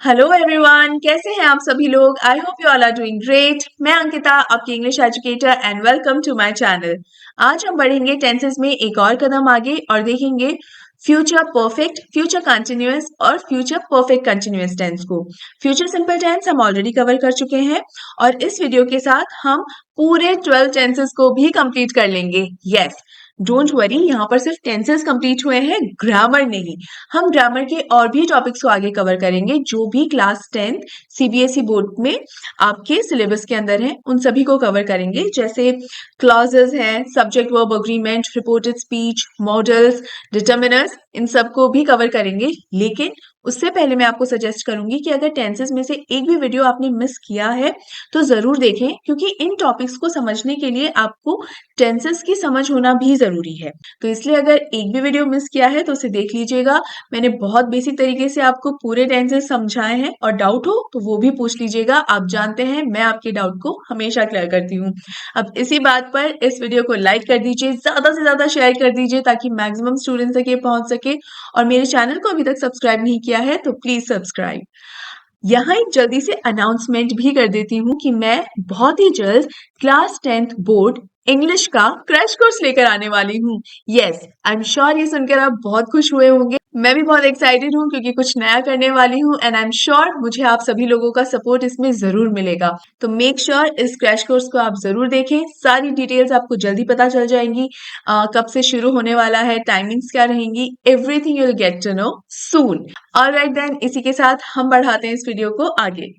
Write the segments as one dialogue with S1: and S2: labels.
S1: Hello everyone, कैसे हैं आप सभी लोग। I hope you all are doing great. मैं अंकिता, आपकी English educator, and welcome to my channel. आज हम बढ़ेंगे टेंसेस में एक और कदम आगे और देखेंगे फ्यूचर परफेक्ट, फ्यूचर कंटिन्यूअस और फ्यूचर परफेक्ट कंटिन्यूअस टेंस को। फ्यूचर सिंपल टेंस हम ऑलरेडी कवर कर चुके हैं और इस वीडियो के साथ हम पूरे 12 टेंसेस को भी कंप्लीट कर लेंगे। यस, डोंट वरी, यहाँ पर सिर्फ टेंसेस कंप्लीट हुए हैं, ग्रामर नहीं। हम ग्रामर के और भी टॉपिक्स को आगे कवर करेंगे जो भी क्लास 10 सीबीएसई बोर्ड में आपके सिलेबस के अंदर है, उन सभी को कवर करेंगे। जैसे क्लॉजेस हैं, subject verb agreement, reported speech, modals, determiners, इन सबको भी कवर करेंगे। लेकिन उससे पहले मैं आपको सजेस्ट करूंगी कि अगर टेंसेस में से एक भी वीडियो आपने मिस किया है तो जरूर देखें, क्योंकि इन टॉपिक्स को समझने के लिए आपको टेंसेस की समझ होना भी जरूरी है। तो इसलिए अगर एक भी वीडियो मिस किया है तो उसे देख लीजिएगा। मैंने बहुत बेसिक तरीके से आपको पूरे टेंसेस समझाए हैं और डाउट हो तो वो भी पूछ लीजिएगा। आप जानते हैं मैं आपके डाउट को हमेशा क्लियर करती हूँ। अब इसी बात पर इस वीडियो को लाइक कर दीजिए, ज्यादा से ज्यादा शेयर कर दीजिए ताकि मैक्सिमम स्टूडेंट्स तक ये पहुंच सके। और मेरे चैनल को अभी तक सब्सक्राइब नहीं किया है तो प्लीज सब्सक्राइब। यहाँ एक जल्दी से अनाउंसमेंट भी कर देती हूँ कि मैं बहुत ही जल्द क्लास 10th बोर्ड इंग्लिश का क्रैश कोर्स लेकर आने वाली हूँ। यस, आई एम श्योर ये सुनकर आप बहुत खुश हुए होंगे। मैं भी बहुत एक्साइटेड हूँ क्योंकि कुछ नया करने वाली हूँ एंड आई एम श्योर मुझे आप सभी लोगों का सपोर्ट इसमें जरूर मिलेगा। तो मेक श्योर इस क्रैश कोर्स को आप जरूर देखें। सारी डिटेल्स आपको जल्दी पता चल जाएंगी। कब से शुरू होने वाला है, टाइमिंग्स क्या रहेंगी, everything you will get to know soon. Alright then, इसी के साथ हम बढ़ाते हैं इस वीडियो को आगे।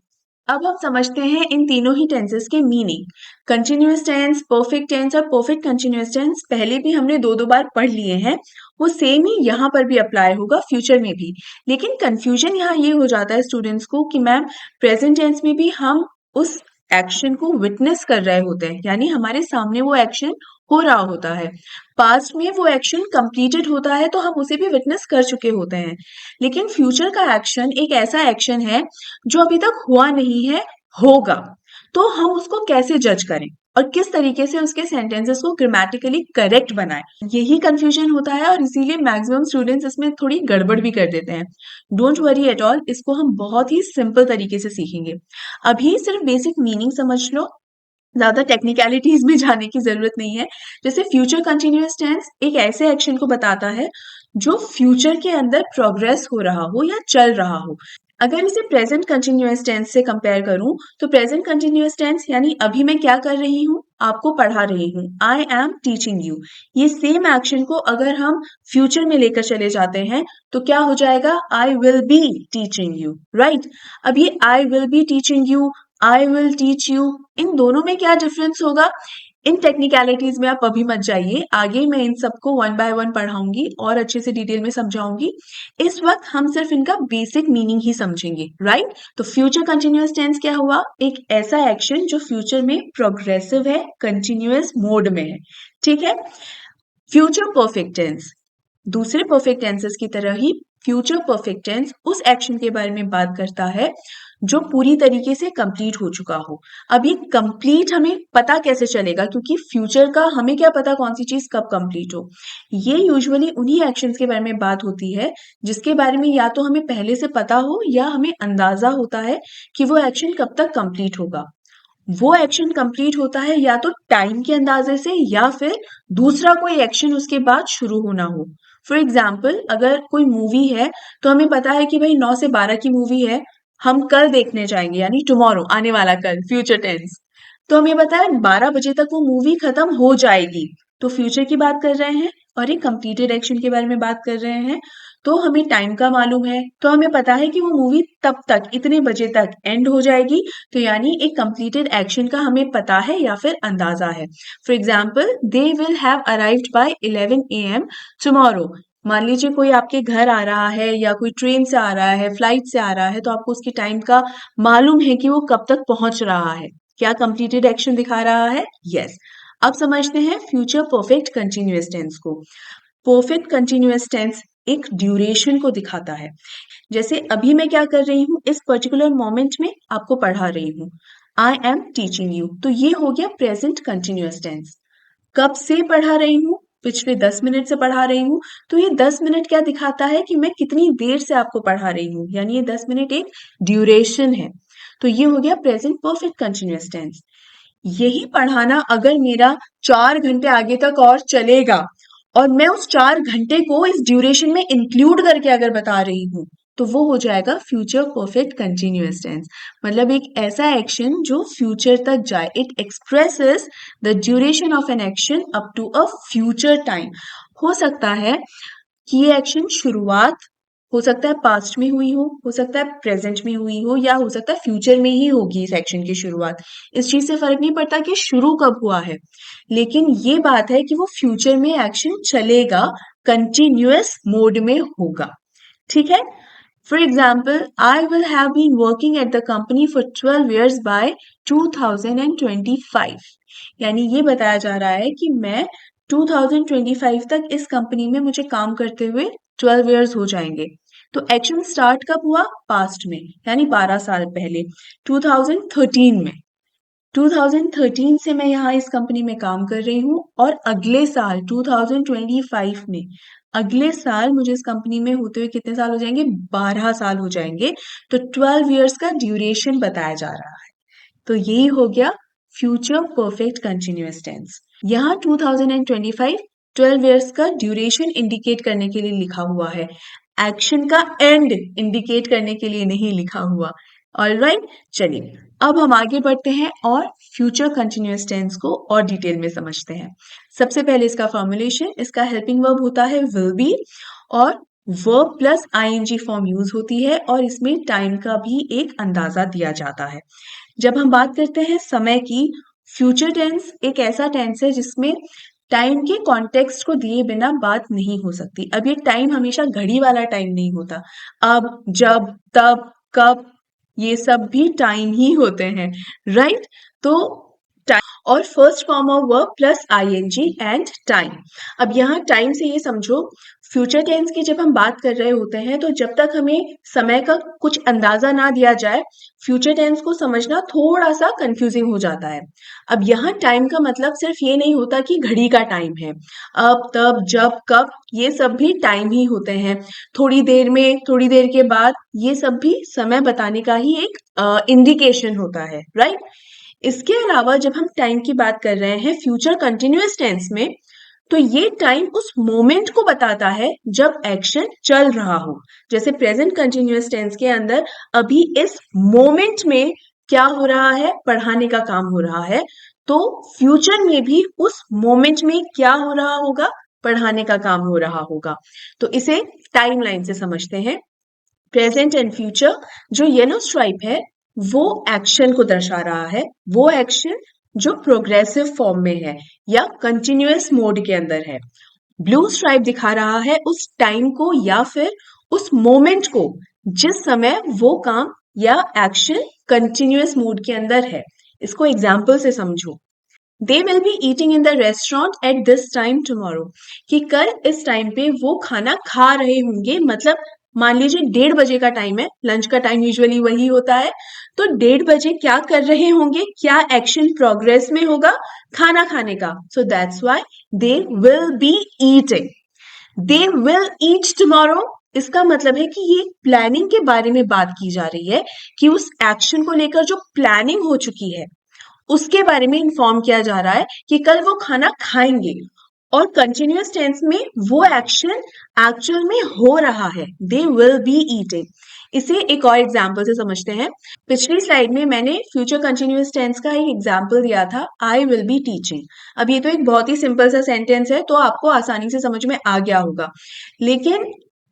S1: अब हम समझते हैं इन तीनों ही टेंसेस के meaning. Continuous tense, perfect tense और परफेक्ट कंटिन्यूअस टेंस पहले भी हमने दो दो बार पढ़ लिए हैं। वो सेम ही यहाँ पर भी अप्लाई होगा, फ्यूचर में भी। लेकिन कंफ्यूजन यहाँ ये हो जाता है स्टूडेंट्स को कि मैम प्रेजेंट टेंस में भी हम उस एक्शन को विटनेस कर रहे होते हैं, यानी हमारे सामने वो एक्शन हो रहा होता है। पास्ट में वो एक्शन कंप्लीटेड होता है तो हम उसे भी विटनेस कर चुके होते हैं। लेकिन फ्यूचर का एक्शन एक ऐसा एक्शन है जो अभी तक हुआ नहीं है, होगा। तो हम उसको कैसे जज करें और किस तरीके से उसके सेंटेंसेस को ग्रामेटिकली करेक्ट बनाएं, यही कंफ्यूजन होता है और इसीलिए मैक्सिमम स्टूडेंट्स इसमें थोड़ी गड़बड़ भी कर देते हैं। डोंट वरी एट ऑल, इसको हम बहुत ही सिंपल तरीके से सीखेंगे। अभी सिर्फ बेसिक मीनिंग समझ लो, ज्यादा टेक्निकलिटीज में जाने की जरूरत नहीं है। जैसे फ्यूचर कंटिन्यूअस टेंस एक ऐसे एक्शन को बताता है जो फ्यूचर के अंदर प्रोग्रेस हो रहा हो या चल रहा हो। अगर इसे प्रेजेंट कंटिन्यूअस टेंस से कंपेयर करूं तो प्रेजेंट कंटिन्यूअस टेंस यानी अभी मैं क्या कर रही हूं, आपको पढ़ा रही हूं, आई एम टीचिंग यू। ये सेम एक्शन को अगर हम फ्यूचर में लेकर चले जाते हैं तो क्या हो जाएगा, I will be teaching you, right. अब ये I will be teaching you, I will teach you, इन दोनों में क्या डिफरेंस होगा, इन टेक्निकलिटीज में आप अभी मत जाइए। आगे मैं इन सबको वन बाय वन पढ़ाऊंगी और अच्छे से डिटेल में समझाऊंगी। इस वक्त हम सिर्फ इनका बेसिक मीनिंग ही समझेंगे, राइट। तो फ्यूचर कंटिन्यूअस टेंस क्या हुआ, एक ऐसा एक्शन जो फ्यूचर में प्रोग्रेसिव है, कंटिन्यूअस मोड में है, ठीक है। फ्यूचर परफेक्ट टेंस दूसरे परफेक्ट टेंसेस की तरह ही फ्यूचर परफेक्ट टेंस उस एक्शन के बारे में बात करता है जो पूरी तरीके से कंप्लीट हो चुका हो। अब ये कंप्लीट हमें पता कैसे चलेगा, क्योंकि फ्यूचर का हमें क्या पता कौन सी चीज कब कंप्लीट हो। ये यूजुअली उन्हीं एक्शंस के बारे में बात होती है जिसके बारे में या तो हमें पहले से पता हो या हमें अंदाजा होता है कि वो एक्शन कब तक कंप्लीट होगा। वो एक्शन कंप्लीट होता है या तो टाइम के अंदाजे से या फिर दूसरा कोई एक्शन उसके बाद शुरू होना हो। फॉर एग्जाम्पल, अगर कोई मूवी है तो हमें पता है कि भाई 9 से 12 की मूवी है, हम कल देखने जाएंगे, यानी टुमारो, आने वाला कल, फ्यूचर टेंस। तो हमें पता है 12 बजे तक वो मूवी खत्म हो जाएगी, तो फ्यूचर की बात कर रहे हैं और एक कंप्लीटेड एक्शन के बारे में बात कर रहे हैं। तो हमें टाइम का मालूम है, तो हमें पता है कि वो मूवी तब तक, इतने बजे तक एंड हो जाएगी। तो यानी एक कंप्लीटेड एक्शन का हमें पता है या फिर अंदाजा है। For example, they will have arrived by 11 AM tomorrow. मान लीजिए कोई आपके घर आ रहा है या कोई ट्रेन से आ रहा है, फ्लाइट से आ रहा है, तो आपको उसकी टाइम का मालूम है कि वो कब तक पहुंच रहा है। क्या कंप्लीटेड एक्शन दिखा रहा है, यस। अब समझते हैं फ्यूचर परफेक्ट कंटिन्यूअस टेंस को। परफेक्ट कंटिन्यूअस टेंस एक ड्यूरेशन को दिखाता है। जैसे अभी मैं क्या कर रही हूँ, इस पर्टिकुलर मोमेंट में आपको पढ़ा रही हूँ, आई एम टीचिंग यू, तो ये हो गया प्रेजेंट कंटिन्यूअस टेंस। कब से पढ़ा रही हूँ, पिछले 10 मिनट से पढ़ा रही हूँ, तो ये 10 मिनट क्या दिखाता है कि मैं कितनी देर से आपको पढ़ा रही हूँ, यानी ये 10 मिनट एक ड्यूरेशन है। तो ये हो गया प्रेजेंट परफेक्ट कंटिन्यूअस टेंस। यही पढ़ाना अगर मेरा 4 घंटे आगे तक और चलेगा और मैं उस 4 घंटे को इस ड्यूरेशन में इंक्लूड करके अगर बता रही हूँ, तो वो हो जाएगा फ्यूचर परफेक्ट कंटिन्यूअस टेंस। मतलब एक ऐसा एक्शन जो फ्यूचर तक जाए। It expresses the duration of an action up to a future time. हो सकता है कि ये एक्शन शुरुआत हो सकता है पास्ट में हुई हो सकता है प्रेजेंट में हुई हो, या हो सकता है फ्यूचर में ही होगी इस एक्शन की शुरुआत। इस चीज से फर्क नहीं पड़ता कि शुरू कब हुआ है, लेकिन ये बात है कि वो फ्यूचर में एक्शन चलेगा, कंटिन्यूअस मोड में होगा। ठीक है। For example, I will have been working at the company for 12 years by 2025। यानी ये बताया जा रहा है कि मैं 2025 तक इस कंपनी में मुझे काम करते हुए 12 years हो जाएंगे। तो एक्शन स्टार्ट कब हुआ? पास्ट में, यानी 12 साल पहले, 2013 में। 2013 से मैं यहाँ इस कंपनी में काम कर रही हूँ और अगले साल 2025 में, अगले साल मुझे इस कंपनी में होते हुए कितने साल हो जाएंगे? 12 साल हो जाएंगे। तो 12 years का ड्यूरेशन बताया जा रहा है। तो यही हो गया फ्यूचर परफेक्ट कंटिन्यूअस टेंस। यहाँ 2025 12 years का ड्यूरेशन इंडिकेट करने के लिए लिखा हुआ है, एक्शन का एंड इंडिकेट करने के लिए नहीं लिखा हुआ। ऑलराइट, चलिए अब हम आगे बढ़ते हैं और फ्यूचर कंटिन्यूअस टेंस को और डिटेल में समझते हैं। सबसे पहले इसका फॉर्मुलेशन, इसका हेल्पिंग वर्ब होता है विल बी, और verb plus ING form use होती है, और इसमें टाइम का भी एक अंदाजा दिया जाता है। जब हम बात करते हैं समय की, फ्यूचर टेंस एक ऐसा टेंस है जिसमें टाइम के कॉन्टेक्स्ट को दिए बिना बात नहीं हो सकती। अब ये टाइम हमेशा घड़ी वाला टाइम नहीं होता। अब, जब, तब, कब, ये सब भी टाइम ही होते हैं, राइट? तो और first form of verb plus ING and time. अब यहाँ टाइम से ये समझो, फ्यूचर टेंस की जब हम बात कर रहे होते हैं तो जब तक हमें समय का कुछ अंदाजा ना दिया जाए, फ्यूचर टेंस को समझना थोड़ा सा कंफ्यूजिंग हो जाता है। अब यहाँ टाइम का मतलब सिर्फ ये नहीं होता कि घड़ी का टाइम है। अब, तब, जब, कब, ये सब भी टाइम ही होते हैं। थोड़ी देर में, थोड़ी देर के बाद, ये सब भी समय बताने का ही एक इंडिकेशन होता है, राइट? इसके अलावा जब हम टाइम की बात कर रहे हैं फ्यूचर कंटिन्यूअस टेंस में, तो ये टाइम उस मोमेंट को बताता है जब एक्शन चल रहा हो। जैसे प्रेजेंट कंटिन्यूअस टेंस के अंदर अभी इस मोमेंट में क्या हो रहा है? पढ़ाने का काम हो रहा है। तो फ्यूचर में भी उस मोमेंट में क्या हो रहा होगा? पढ़ाने का काम हो रहा होगा। तो इसे टाइमलाइन से समझते हैं। प्रेजेंट एंड फ्यूचर, जो येलो स्ट्राइप है वो एक्शन को दर्शा रहा है, वो एक्शन जो प्रोग्रेसिव फॉर्म में है या कंटिन्यूअस मोड के अंदर है। ब्लू स्ट्राइप दिखा रहा है उस टाइम को या फिर उस मोमेंट को जिस समय वो काम या एक्शन कंटिन्यूअस मोड के अंदर है। इसको एग्जाम्पल से समझो। They will be eating in the restaurant at this time tomorrow, कि कल इस टाइम पे वो खाना खा रहे होंगे। मतलब मान लीजिए 1:30 का टाइम है, लंच का टाइम यूजुअली वही होता है। तो 1:30 क्या कर रहे होंगे? क्या एक्शन प्रोग्रेस में होगा? खाना खाने का। So that's why they will be eating. They will eat tomorrow, इसका मतलब है कि ये प्लानिंग के बारे में बात की जा रही है, कि उस एक्शन को लेकर जो प्लानिंग हो चुकी है उसके बारे में इन्फॉर्म किया जा रहा है कि कल वो खाना खाएंगे। और कंटिन्यूअस टेंस में वो एक्शन एक्चुअल में हो रहा है, दे विल बी ईटिंग। इसे एक और एग्जाम्पल से समझते हैं। पिछली स्लाइड में मैंने फ्यूचर कंटिन्यूअस टेंस का एक एग्जाम्पल दिया था, आई विल बी टीचिंग। अब ये तो एक बहुत ही सिंपल सा सेंटेंस है, तो आपको आसानी से समझ में आ गया होगा। लेकिन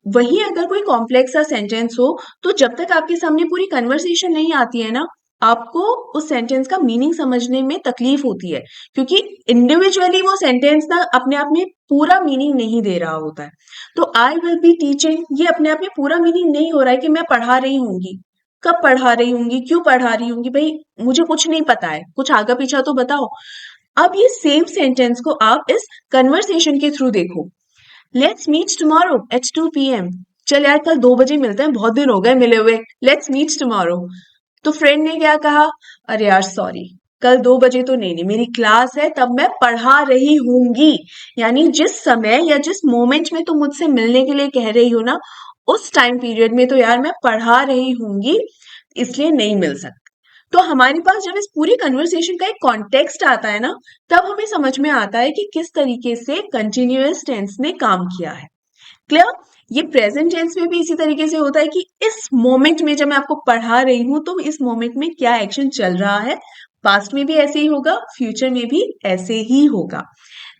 S1: वही अगर कोई कॉम्प्लेक्स सा सेंटेंस हो, तो जब तक आपके सामने पूरी कन्वर्सेशन नहीं आती है ना, आपको उस सेंटेंस का मीनिंग समझने में तकलीफ होती है, क्योंकि इंडिविजुअली वो सेंटेंस ना अपने आप में पूरा मीनिंग नहीं दे रहा होता है। तो आई विल बी टीचिंग, ये अपने आप में पूरा मीनिंग नहीं हो रहा है कि मैं पढ़ा रही होंगी। कब पढ़ा रही होंगी? क्यों पढ़ा रही होंगी? भाई मुझे कुछ नहीं पता है, कुछ आगा पीछा तो बताओ। अब ये सेम सेंटेंस को आप इस कन्वर्सेशन के थ्रू देखो। Let's meet tomorrow at 2 PM। चल यार कल 2 बजे मिलते हैं, बहुत दिन हो गए मिले हुए। Let's meet tomorrow. तो फ्रेंड ने क्या कहा? अरे यार सॉरी, कल 2 बजे तो नहीं, मेरी क्लास है, तब मैं पढ़ा रही हूँगी। यानी जिस समय या जिस मोमेंट में तुम मुझसे मिलने के लिए कह रही हो ना, उस टाइम पीरियड में तो यार मैं पढ़ा रही हूँगी, इसलिए नहीं मिल सकती। तो हमारे पास जब इस पूरी कन्वर्सेशन का एक कॉन्टेक्स्ट आता है ना, तब हमें समझ में आता है कि किस तरीके से कंटिन्यूअस टेंस ने काम किया है। क्लियर? ये प्रेजेंट टेंस में भी इसी तरीके से होता है कि इस मोमेंट में जब मैं आपको पढ़ा रही हूं तो इस मोमेंट में क्या एक्शन चल रहा है। पास्ट में भी ऐसे ही होगा, फ्यूचर में भी ऐसे ही होगा।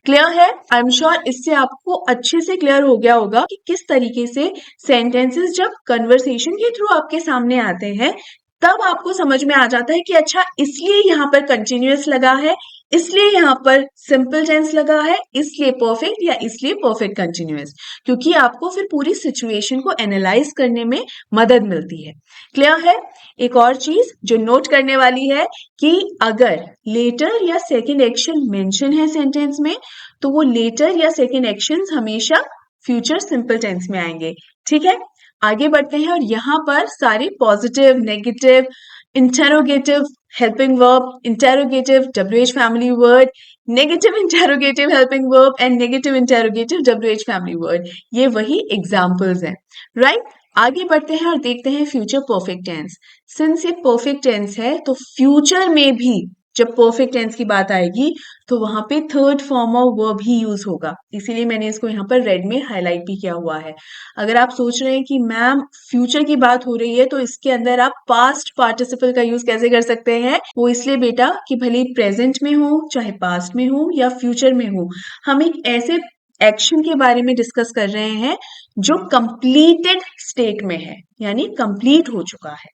S1: क्लियर है? आई एम श्योर इससे आपको अच्छे से क्लियर हो गया होगा कि किस तरीके से सेंटेंसेस जब कन्वर्सेशन के थ्रू आपके सामने आते हैं, तब आपको समझ में आ जाता है कि अच्छा इसलिए यहाँ पर कंटिन्यूअस लगा है, इसलिए यहाँ पर सिंपल टेंस लगा है, इसलिए परफेक्ट या इसलिए परफेक्ट कंटिन्यूअस, क्योंकि आपको फिर पूरी सिचुएशन को एनालाइज करने में मदद मिलती है। क्लियर है? एक और चीज जो नोट करने वाली है कि अगर लेटर या सेकेंड एक्शन मेंशन है सेंटेंस में, तो वो लेटर या सेकेंड एक्शन हमेशा फ्यूचर सिंपल टेंस में आएंगे। ठीक है, आगे बढ़ते हैं और यहाँ पर सारे positive, negative, interrogative helping verb, interrogative WH family word, negative interrogative helping verb and negative interrogative WH family word, ये वही एग्जाम्पल्स हैं। राइट, आगे बढ़ते हैं और देखते हैं फ्यूचर परफेक्ट टेंस। सिंस ये परफेक्ट टेंस है तो फ्यूचर में भी जब परफेक्ट टेंस की बात आएगी तो वहां पे third form of verb he use होगा, इसीलिए मैंने इसको यहाँ पर रेड में हाईलाइट भी किया हुआ है। अगर आप सोच रहे हैं कि मैम फ्यूचर की बात हो रही है तो इसके अंदर आप पास्ट पार्टिसिपल का यूज कैसे कर सकते हैं, वो इसलिए बेटा कि भले प्रेजेंट में हो, चाहे पास्ट में हो या फ्यूचर में हो, हम एक ऐसे एक्शन के बारे में डिस्कस कर रहे हैं जो कंप्लीटेड स्टेट में है, यानी कंप्लीट हो चुका है।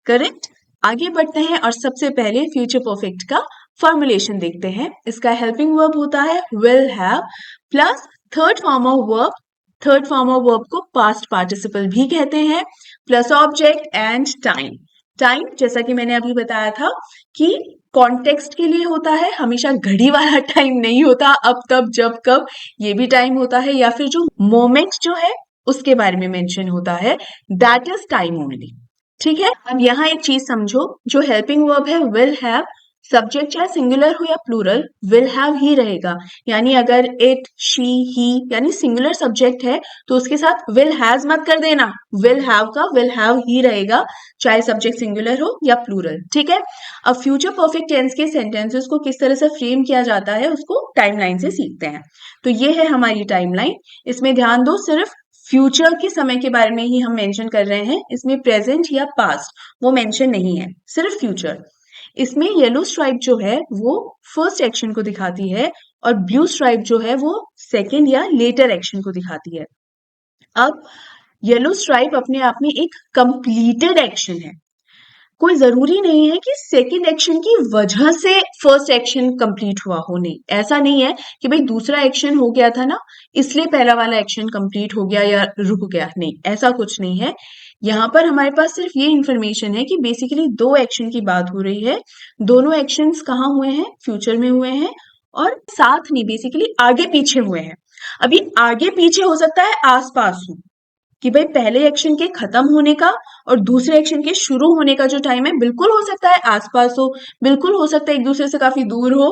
S1: करेक्ट? आगे बढ़ते हैं और सबसे पहले फ्यूचर परफेक्ट का फॉर्मुलेशन देखते हैं। इसका हेल्पिंग वर्ब होता है will have plus third form of verb, third form of verb को पास्ट पार्टिसिपल भी कहते हैं, plus object and time. Time जैसा कि मैंने अभी बताया था कि कॉन्टेक्स्ट के लिए होता है, हमेशा घड़ी वाला टाइम नहीं होता, अब तब जब कब ये भी टाइम होता है, या फिर जो मोमेंट जो है उसके बारे में मेंशन होता है, दैट इज टाइम ओनली। ठीक है, अब यहाँ एक चीज समझो, जो हेल्पिंग वर्ब है विल हैव, सब्जेक्ट चाहे सिंगुलर हो या प्लूरल, विल हैव ही रहेगा। यानी अगर इट, शी, ही यानी सिंगुलर सब्जेक्ट है तो उसके साथ विल हैज मत कर देना, विल हैव का विल हैव ही रहेगा, चाहे सब्जेक्ट सिंगुलर हो या प्लूरल। ठीक है, अब फ्यूचर परफेक्ट टेंस के सेंटेंसेस को किस तरह से फ्रेम किया जाता है उसको टाइमलाइन से सीखते हैं। तो ये है हमारी टाइमलाइन, इसमें ध्यान दो, सिर्फ फ्यूचर के समय के बारे में ही हम मेंशन कर रहे हैं, इसमें प्रेजेंट या पास्ट वो मेंशन नहीं है, सिर्फ फ्यूचर। इसमें येलो स्ट्राइप जो है वो फर्स्ट एक्शन को दिखाती है और ब्लू स्ट्राइप जो है वो सेकेंड या लेटर एक्शन को दिखाती है। अब येलो स्ट्राइप अपने आप में एक कंप्लीटेड एक्शन है, कोई जरूरी नहीं है कि सेकेंड एक्शन की वजह से फर्स्ट एक्शन कंप्लीट हुआ हो, नहीं, ऐसा नहीं है कि भाई दूसरा एक्शन हो गया था ना इसलिए पहला वाला एक्शन कंप्लीट हो गया या रुक गया, नहीं, ऐसा कुछ नहीं है। यहाँ पर हमारे पास सिर्फ ये इंफॉर्मेशन है कि बेसिकली दो एक्शन की बात हो रही है, दोनों एक्शंस कहाँ हुए हैं, फ्यूचर में हुए हैं, और साथ नहीं, बेसिकली आगे पीछे हुए हैं। अभी आगे पीछे हो सकता है आस पास हो, कि भाई पहले एक्शन के खत्म होने का और दूसरे एक्शन के शुरू होने का जो टाइम है बिल्कुल हो सकता है आसपास हो, बिल्कुल हो सकता है एक दूसरे से काफी दूर हो,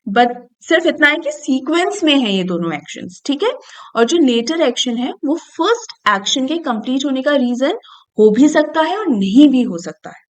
S1: बट सिर्फ इतना है कि सीक्वेंस में है ये दोनों एक्शंस। ठीक है, और जो लेटर एक्शन है वो फर्स्ट एक्शन के कंप्लीट होने का रीजन हो भी सकता है और नहीं भी हो सकता है।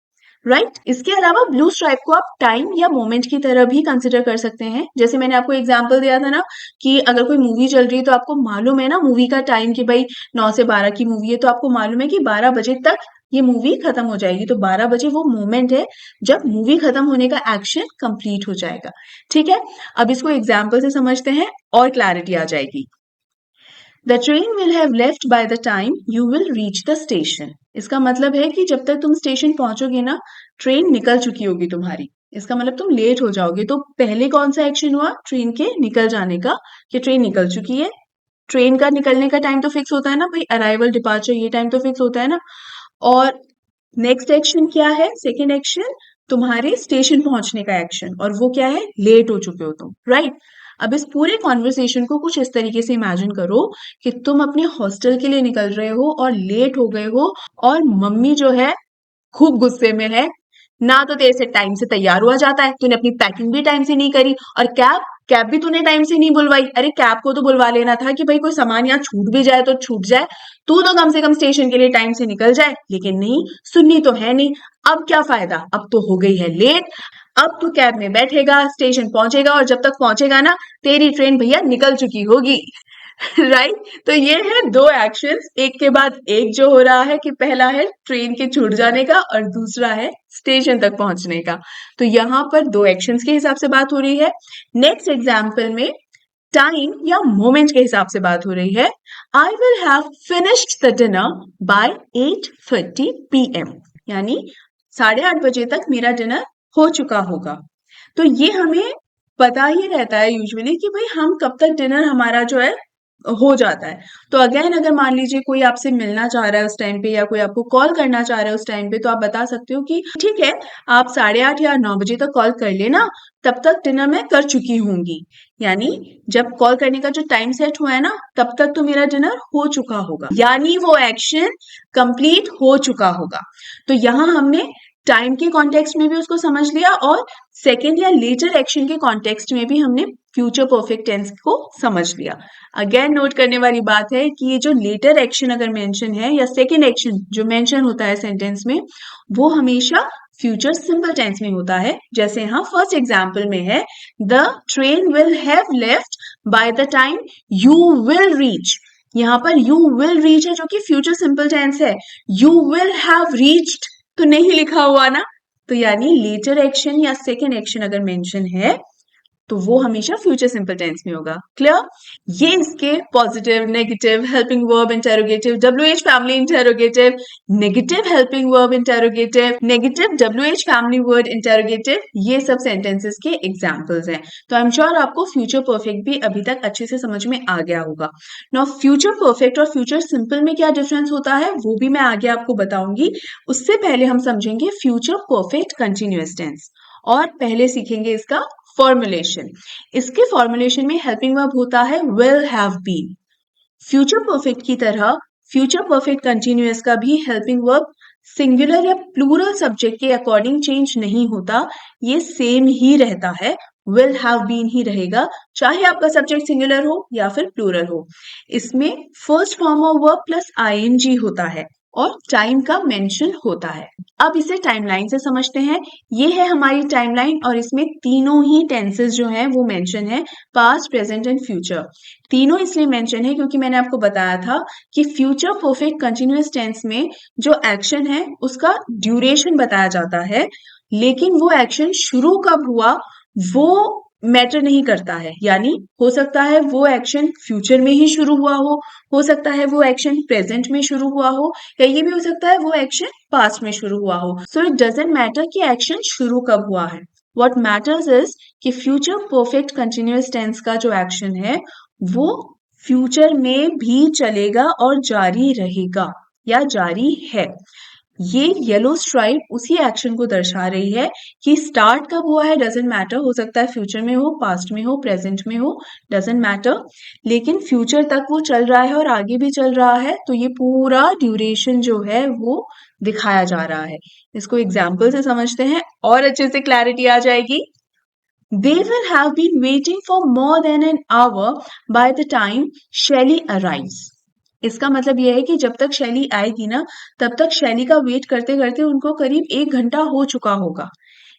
S1: राइट, इसके अलावा ब्लू स्ट्राइप को आप टाइम या मोमेंट की तरह भी कंसिडर कर सकते हैं। जैसे मैंने आपको एग्जांपल दिया था ना कि अगर कोई मूवी चल रही है तो आपको मालूम है ना मूवी का टाइम कि भाई 9 से 12 की मूवी है, तो आपको मालूम है कि 12 बजे तक ये मूवी खत्म हो जाएगी, तो 12 बजे वो मोमेंट है जब मूवी खत्म होने का एक्शन कंप्लीट हो जाएगा। ठीक है, अब इसको एग्जाम्पल से समझते हैं और क्लैरिटी आ जाएगी। The train will have left by the time you will reach the station. इसका मतलब है कि जब तक तुम स्टेशन पहुंचोगे ना ट्रेन निकल चुकी होगी तुम्हारी, इसका मतलब तुम लेट हो जाओगे। तो पहले कौन सा एक्शन हुआ ट्रेन के निकल जाने का, कि ट्रेन निकल चुकी है, ट्रेन का निकलने का टाइम तो फिक्स होता है ना भाई, अराइवल डिपार्चर ये टाइम तो फिक्स होता है ना। और नेक्स्ट एक्शन क्या है, सेकेंड एक्शन तुम्हारे स्टेशन पहुंचने का एक्शन, और वो क्या है, लेट हो चुके हो तुम। राइट, अब इस पूरे कॉन्वर्सेशन को कुछ इस तरीके से इमेजिन करो कि तुम अपने हॉस्टल के लिए निकल रहे हो और लेट हो गए हो, और मम्मी जो है खूब गुस्से में है, ना तो तेरे से टाइम से तैयार हुआ जाता है, तूने अपनी पैकिंग भी टाइम से नहीं करी, और कैब कैब भी तूने टाइम से नहीं बुलवाई। अरे कैब को तो बुलवा लेना था कि भाई कोई सामान यहाँ छूट भी जाए तो छूट जाए, तू तो कम से कम स्टेशन के लिए टाइम से निकल जाए। लेकिन नहीं, सुननी तो है नहीं। अब क्या फायदा, अब तो हो गई है लेट। अब तू कैब में बैठेगा, स्टेशन पहुंचेगा, और जब तक पहुंचेगा ना, तेरी ट्रेन भैया निकल चुकी होगी। राइट। तो ये है दो एक्शंस, एक के बाद एक जो हो रहा है, कि पहला है ट्रेन के छूट जाने का और दूसरा है स्टेशन तक पहुंचने का। तो यहाँ पर दो एक्शंस के हिसाब से बात हो रही है। नेक्स्ट एग्जाम्पल में टाइम या मोमेंट के हिसाब से बात हो रही है। I will have finished the dinner by 8:30 PM, यानी 8:30 बजे तक मेरा डिनर हो चुका होगा। तो ये हमें पता ही रहता है यूजुअली कि भाई हम कब तक डिनर हमारा जो है हो जाता है। तो अगेन अगर मान लीजिए कोई आपसे मिलना चाह रहा है उस टाइम पे, या कोई आपको कॉल करना चाह रहा है उस टाइम पे, तो आप बता सकते हो कि ठीक है, आप 8:30 या 9 बजे तक कॉल कर लेना, तब तक डिनर मैं कर चुकी होंगी। यानी जब कॉल करने का जो टाइम सेट हुआ है ना, तब तक तो मेरा डिनर हो चुका होगा, यानी वो एक्शन कंप्लीट हो चुका होगा। तो यहाँ हमने टाइम के कॉन्टेक्स्ट में भी उसको समझ लिया, और सेकेंड या लेटर एक्शन के कॉन्टेक्स्ट में भी हमने फ्यूचर परफेक्ट टेंस को समझ लिया। अगेन नोट करने वाली बात है कि ये जो लेटर एक्शन अगर मेंशन है, या सेकेंड एक्शन जो मेंशन होता है सेंटेंस में, वो हमेशा फ्यूचर सिंपल टेंस में होता है। जैसे यहाँ फर्स्ट एग्जाम्पल में है, the train will have left by the time you will reach. यहाँ पर यू विल रीच है जो कि फ्यूचर सिंपल टेंस है। यू विल हैव रीच्ड तो नहीं लिखा हुआ ना, तो यानी लेटर एक्शन या सेकेंड एक्शन अगर मेंशन है, तो वो हमेशा फ्यूचर सिंपल टेंस में होगा। क्लियर। ये इसके positive, negative, helping verb, interrogative, WH family interrogative, negative helping verb interrogative, negative WH family word interrogative, ये सब सेंटेंसेस के एग्जांपल्स हैं। तो आई एम श्योर आपको फ्यूचर परफेक्ट भी अभी तक अच्छे से समझ में आ गया होगा। नाउ फ्यूचर परफेक्ट और फ्यूचर सिंपल में क्या डिफरेंस होता है वो भी मैं आगे आपको बताऊंगी। उससे पहले हम समझेंगे फ्यूचर परफेक्ट कंटिन्यूअस टेंस, और पहले सीखेंगे इसका फॉर्मुलेशन। इसके फॉर्मुलेशन में हेल्पिंग वर्ब होता है will have been. Future perfect की तरह फ्यूचर परफेक्ट कंटिन्यूअस का भी हेल्पिंग वर्ब सिंगुलर या प्लूरल सब्जेक्ट के अकॉर्डिंग चेंज नहीं होता, ये सेम ही रहता है, विल हैव बीन ही रहेगा, चाहे आपका सब्जेक्ट सिंगुलर हो या फिर प्लूरल हो। इसमें first form of verb plus ING होता है, और टाइम का मेंशन होता है। अब इसे टाइमलाइन से समझते हैं। ये है हमारी टाइमलाइन, और इसमें तीनों ही टेंसेस जो हैं वो मेंशन है, पास्ट, प्रेजेंट एंड फ्यूचर। तीनों इसलिए मेंशन है क्योंकि मैंने आपको बताया था कि फ्यूचर परफेक्ट कंटिन्यूअस टेंस में जो एक्शन है उसका ड्यूरेशन बताया जाता है, लेकिन वो एक्शन शुरू कब हुआ वो मैटर नहीं करता है। यानी हो सकता है वो एक्शन फ्यूचर में ही शुरू हुआ हो सकता है वो एक्शन प्रेजेंट में शुरू हुआ हो, या ये भी हो सकता है वो एक्शन पास्ट में शुरू हुआ हो। सो इट डजेंट मैटर कि एक्शन शुरू कब हुआ है। व्हाट मैटर्स इज कि फ्यूचर परफेक्ट कंटिन्यूअस टेंस का जो एक्शन है वो फ्यूचर में भी चलेगा और जारी रहेगा या जारी है। ये येलो स्ट्राइप उसी एक्शन को दर्शा रही है कि स्टार्ट कब हुआ है डजेंट मैटर, हो सकता है फ्यूचर में हो, पास्ट में हो, प्रेजेंट में हो, डजेंट मैटर, लेकिन फ्यूचर तक वो चल रहा है और आगे भी चल रहा है, तो ये पूरा ड्यूरेशन जो है वो दिखाया जा रहा है। इसको एग्जाम्पल से समझते हैं और अच्छे से क्लैरिटी आ जाएगी। They will have been waiting for more than an hour by the time Shelley arrives. इसका मतलब यह है कि जब तक शैली आएगी ना, तब तक शैली का वेट करते करते उनको करीब 1 घंटा हो चुका होगा।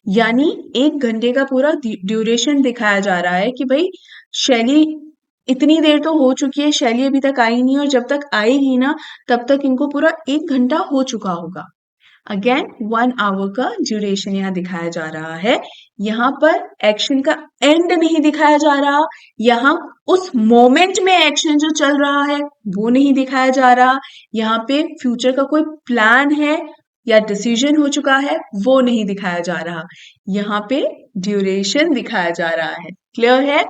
S1: यानी 1 घंटे का पूरा ड्यूरेशन दिखाया जा रहा है कि भाई शैली इतनी देर तो हो चुकी है, शैली अभी तक आई नहीं, और जब तक आएगी ना तब तक इनको पूरा 1 घंटा हो चुका होगा। अगेन 1 आवर का ड्यूरेशन यहाँ दिखाया जा रहा है। यहाँ पर एक्शन का एंड नहीं दिखाया जा रहा, यहाँ उस मोमेंट में एक्शन जो चल रहा है वो नहीं दिखाया जा रहा, यहाँ पे फ्यूचर का कोई प्लान है या डिसीजन हो चुका है वो नहीं दिखाया जा रहा, यहाँ पे ड्यूरेशन दिखाया जा रहा है। क्लियर है।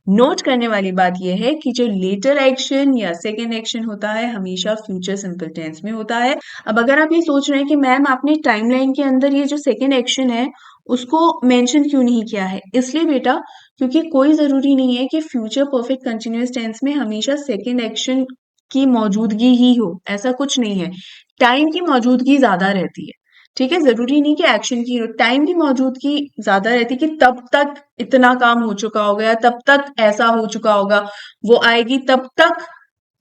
S1: नोट करने वाली बात यह है कि जो लेटर एक्शन या सेकेंड एक्शन होता है हमेशा फ्यूचर सिंपल टेंस में होता है। अब अगर आप ये सोच रहे हैं कि मैम आपने टाइमलाइन के अंदर ये जो सेकेंड एक्शन है उसको मेंशन क्यों नहीं किया है, इसलिए बेटा क्योंकि कोई जरूरी नहीं है कि फ्यूचर परफेक्ट कंटिन्यूअस टेंस में हमेशा सेकेंड एक्शन की मौजूदगी ही हो, ऐसा कुछ नहीं है। टाइम की मौजूदगी ज्यादा रहती है, ठीक है, जरूरी नहीं कि एक्शन की टाइम की मौजूदगी ज्यादा रहती कि तब तक इतना काम हो चुका होगा या तब तक ऐसा हो चुका होगा, वो आएगी तब तक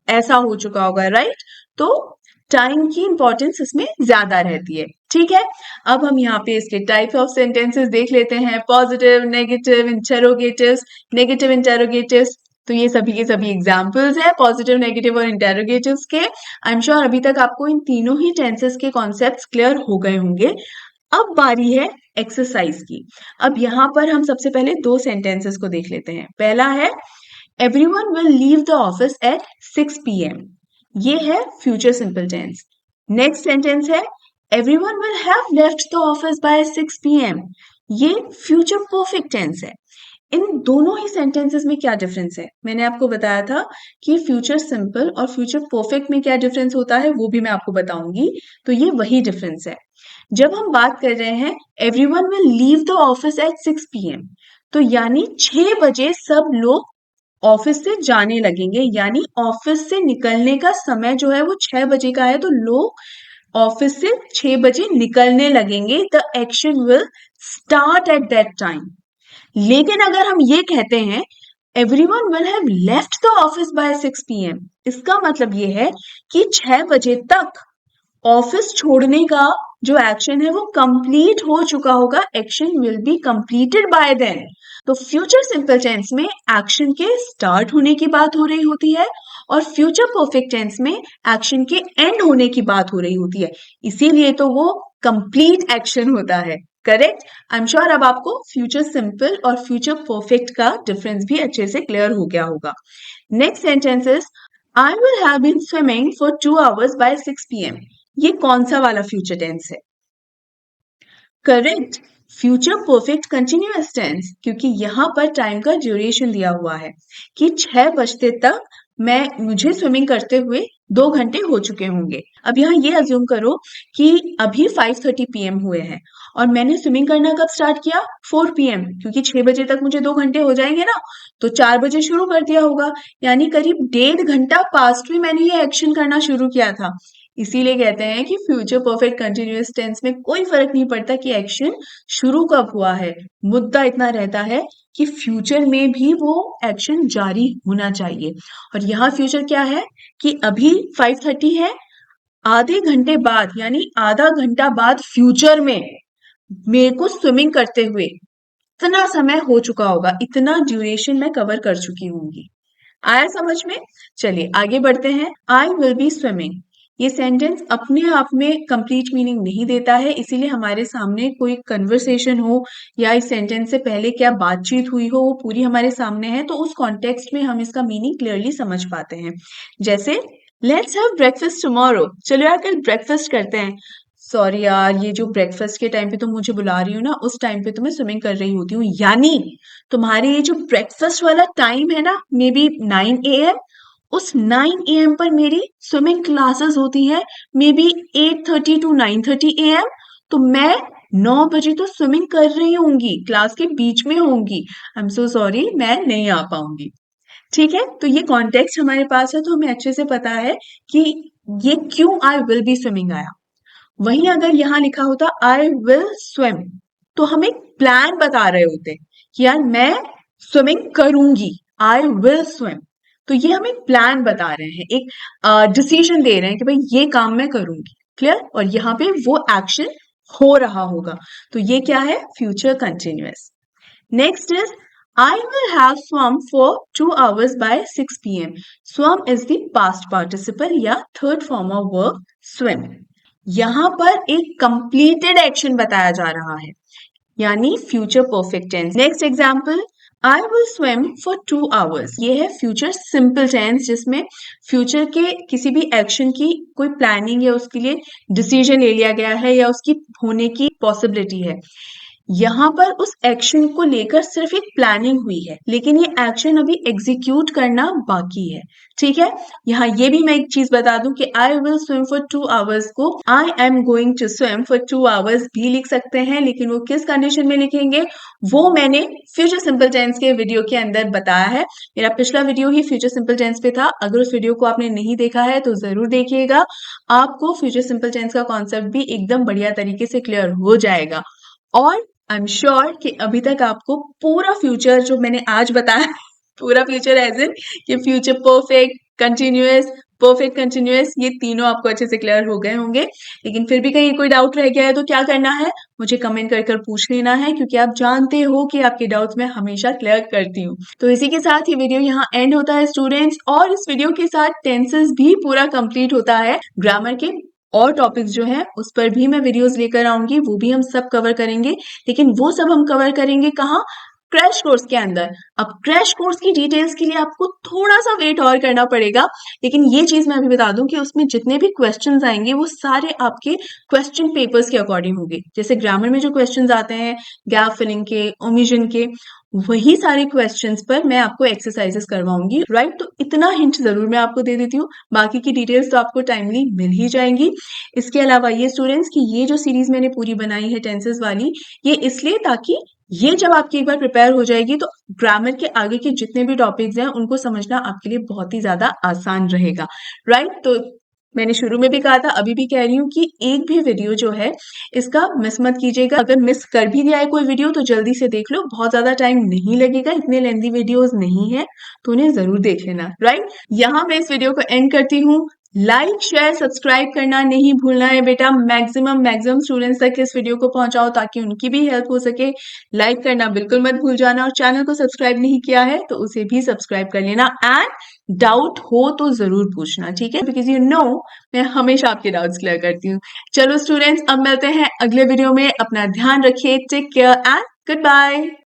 S1: ऐसा हो चुका होगा, राइट। तो टाइम की इंपॉर्टेंस इसमें ज्यादा रहती है। ठीक है, अब हम यहाँ पे इसके टाइप ऑफ सेंटेंसेस देख लेते हैं। Positive, negative, interrogatives. Negative interrogatives, तो ये सभी के सभी एग्जाम्पल्स है पॉजिटिव, नेगेटिव और इंटेरोगेटिव्स के। आई एम श्योर अभी तक आपको इन तीनों ही टेंसेस के कॉन्सेप्ट्स क्लियर हो गए होंगे। अब बारी है एक्सरसाइज की। अब यहाँ पर हम सबसे पहले दो सेंटेंसेस को देख लेते हैं। पहला है Everyone will leave the office at 6 p.m. ये है future simple tense. Next sentence है Everyone will have left the office by 6 p.m. ये फ्यूचर परफेक्ट टेंस है। इन दोनों ही सेंटेंसेस में क्या डिफरेंस है, मैंने आपको बताया था कि फ्यूचर सिंपल और फ्यूचर परफेक्ट में क्या डिफरेंस होता है वो भी मैं आपको बताऊंगी। तो ये वही डिफरेंस है। जब हम बात कर रहे हैं Everyone will leave the office at 6 p.m. तो यानी 6 बजे सब लोग ऑफिस से जाने लगेंगे, यानी ऑफिस से निकलने का समय जो है वो 6 बजे का है, तो लोग ऑफिस से 6 बजे निकलने लगेंगे। The action will start at that time. लेकिन अगर हम ये कहते हैं everyone will have left the office by 6 p.m. इसका मतलब ये है कि 6 बजे तक ऑफिस छोड़ने का जो एक्शन है वो कंप्लीट हो चुका होगा। Action will be completed by then. तो फ्यूचर सिंपल टेंस में एक्शन के स्टार्ट होने की बात हो रही होती है और फ्यूचर परफेक्ट टेंस में एक्शन के एंड होने की बात हो रही होती है, इसीलिए तो वो कंप्लीट एक्शन होता है। करेक्ट। आई एम श्योर अब आपको फ्यूचर सिंपल और फ्यूचर परफेक्ट का डिफरेंस भी अच्छे से क्लियर हो गया होगा। Next sentence is I will have been swimming for 2 hours by 6 p.m. ये कौन सा वाला फ्यूचर टेंस है? Correct, future perfect continuous tense, क्योंकि यहाँ पर टाइम का ड्यूरेशन दिया हुआ है कि 6 बजते तक मुझे स्विमिंग करते हुए 2 घंटे हो चुके होंगे। अब यहाँ ये अज्यूम करो कि अभी 5:30 p.m. हुए हैं और मैंने स्विमिंग करना कब स्टार्ट किया? 4 p.m. क्योंकि 6 बजे तक मुझे 2 घंटे हो जाएंगे ना, तो 4 बजे शुरू कर दिया होगा, यानी करीब 1.5 घंटा पास्ट में मैंने ये एक्शन करना शुरू किया था। इसीलिए कहते हैं कि फ्यूचर परफेक्ट कंटिन्यूअस टेंस में कोई फर्क नहीं पड़ता कि एक्शन शुरू कब हुआ है, मुद्दा इतना रहता है कि फ्यूचर में भी वो एक्शन जारी होना चाहिए। और यहाँ फ्यूचर क्या है कि अभी 5:30 है, आधे घंटे बाद यानी आधा घंटा बाद फ्यूचर में मेरे को स्विमिंग करते हुए इतना समय हो चुका होगा, इतना ड्यूरेशन मैं कवर कर चुकी होंगी। आया समझ में? चलिए आगे बढ़ते हैं। आई विल बी स्विमिंग, ये सेंटेंस अपने आप में कंप्लीट मीनिंग नहीं देता है, इसीलिए हमारे सामने कोई कन्वर्सेशन हो या इस सेंटेंस से पहले क्या बातचीत हुई हो वो पूरी हमारे सामने है, तो उस कॉन्टेक्स्ट में हम इसका मीनिंग क्लियरली समझ पाते हैं। जैसे लेट्स हैव ब्रेकफास्ट टुमारो, चलो यार कल ब्रेकफास्ट करते हैं। सॉरी यार, ये जो ब्रेकफास्ट के टाइम पे तुम मुझे बुला रही हो ना, उस टाइम पे तो मैं स्विमिंग कर रही होती हूँ, यानी तुम्हारे ये जो ब्रेकफास्ट वाला टाइम है ना, मे बी 9 AM, उस 9 AM पर मेरी स्विमिंग क्लासेस होती है, मे बी 8:30 to 9:30 AM। तो मैं 9 बजे तो स्विमिंग कर रही होंगी, क्लास के बीच में होंगी। आई एम सो सॉरी, मैं नहीं आ पाऊंगी। ठीक है, तो ये कॉन्टेक्स्ट हमारे पास है, तो हमें अच्छे से पता है कि ये क्यों आई विल बी स्विमिंग आया। वहीं अगर यहाँ लिखा होता आई विल स्विम, तो हम एक प्लान बता रहे होते कि यार मैं स्विमिंग करूंगी, आई विल स्विम। तो ये हम एक प्लान बता रहे हैं, एक डिसीजन दे रहे हैं कि भाई ये काम मैं करूंगी। क्लियर? और यहाँ पे वो एक्शन हो रहा होगा, तो ये क्या है? Future continuous. Next is I will have swum for 2 hours by 6 p.m. Swum is the past participle या third form of verb swim. यहाँ पर एक completed action बताया जा रहा है, यानी future perfect tense. Next example, I will swim for 2 hours. ये है future simple tense, जिसमें future के किसी भी action की कोई planning या उसके लिए decision ले लिया गया है या उसकी होने की possibility है। यहाँ पर उस एक्शन को लेकर सिर्फ एक प्लानिंग हुई है, लेकिन ये एक्शन अभी एग्जीक्यूट करना बाकी है। ठीक है, यहाँ ये भी मैं एक चीज बता दूं कि I will swim for 2 hours को I am going to swim for 2 hours भी लिख सकते हैं, लेकिन वो किस कंडीशन में लिखेंगे वो मैंने फ्यूचर सिंपल टेंस के वीडियो के अंदर बताया है। मेरा पिछला वीडियो ही फ्यूचर सिंपल टेंस पे था, अगर उस वीडियो को आपने नहीं देखा है तो जरूर देखिएगा, आपको फ्यूचर सिंपल टेंस का कॉन्सेप्ट भी एकदम बढ़िया तरीके से क्लियर हो जाएगा। और आई एम श्योर कि अभी तक आपको पूरा फ्यूचर जो मैंने आज बताया पूरा फ्यूचर एज इन कि future perfect, continuous, perfect continuous, ये तीनों आपको अच्छे से क्लियर हो गए होंगे। लेकिन फिर भी कहीं कोई डाउट रह गया है तो क्या करना है, मुझे कमेंट कर कर पूछ लेना है, क्योंकि आप जानते हो कि आपके डाउट्स मैं हमेशा क्लियर करती हूँ। तो इसी के साथ ये वीडियो यहाँ एंड होता है स्टूडेंट्स, और इस वीडियो के साथ टेंसेस भी पूरा कंप्लीट होता है। ग्रामर के और टॉपिक्स जो है उस पर भी मैं वीडियोस लेकर आऊंगी, वो भी हम सब कवर करेंगे, लेकिन वो सब हम कवर करेंगे कहाँ, क्रैश कोर्स के अंदर। अब क्रैश कोर्स की डिटेल्स के लिए आपको थोड़ा सा वेट और करना पड़ेगा, लेकिन ये चीज मैं अभी बता दूं कि उसमें जितने भी क्वेश्चंस आएंगे वो सारे आपके क्वेश्चन पेपर्स के अकॉर्डिंग होंगे। जैसे ग्रामर में जो क्वेश्चंस आते हैं गैप फिलिंग के, ओमिशन के, वही सारे क्वेश्चंस पर मैं आपको एक्सरसाइजेस करवाऊंगी, राइट। तो इतना हिंट जरूर मैं आपको दे देती हूँ, बाकी की डिटेल्स तो आपको टाइमली मिल ही जाएंगी। इसके अलावा ये स्टूडेंट्स की ये जो सीरीज मैंने पूरी बनाई है टेंसेस वाली, ये इसलिए ताकि ये जब आपकी एक बार प्रिपेयर हो जाएगी तो ग्रामर के आगे के जितने भी टॉपिक्स हैं उनको समझना आपके लिए बहुत ही ज्यादा आसान रहेगा, राइट। तो मैंने शुरू में भी कहा था, अभी भी कह रही हूँ कि एक भी वीडियो जो है इसका मिस मत कीजिएगा। अगर मिस कर भी दिया है कोई वीडियो तो जल्दी से देख लो, बहुत ज्यादा टाइम नहीं लगेगा, इतने लेंथी वीडियोस नहीं है, तो उन्हें जरूर देख लेना, राइट। यहाँ मैं इस वीडियो को एंड करती हूँ। लाइक शेयर सब्सक्राइब करना नहीं भूलना है बेटा, मैक्सिमम स्टूडेंट्स तक इस वीडियो को पहुंचाओ ताकि उनकी भी हेल्प हो सके। लाइक करना बिल्कुल मत भूल जाना, और चैनल को सब्सक्राइब नहीं किया है तो उसे भी सब्सक्राइब कर लेना। एंड डाउट हो तो जरूर पूछना, ठीक है, बिकॉज यू नो मैं हमेशा आपके डाउट्स क्लियर करती हूँ। चलो स्टूडेंट्स, अब मिलते हैं अगले वीडियो में, अपना ध्यान रखिए, take care and good bye.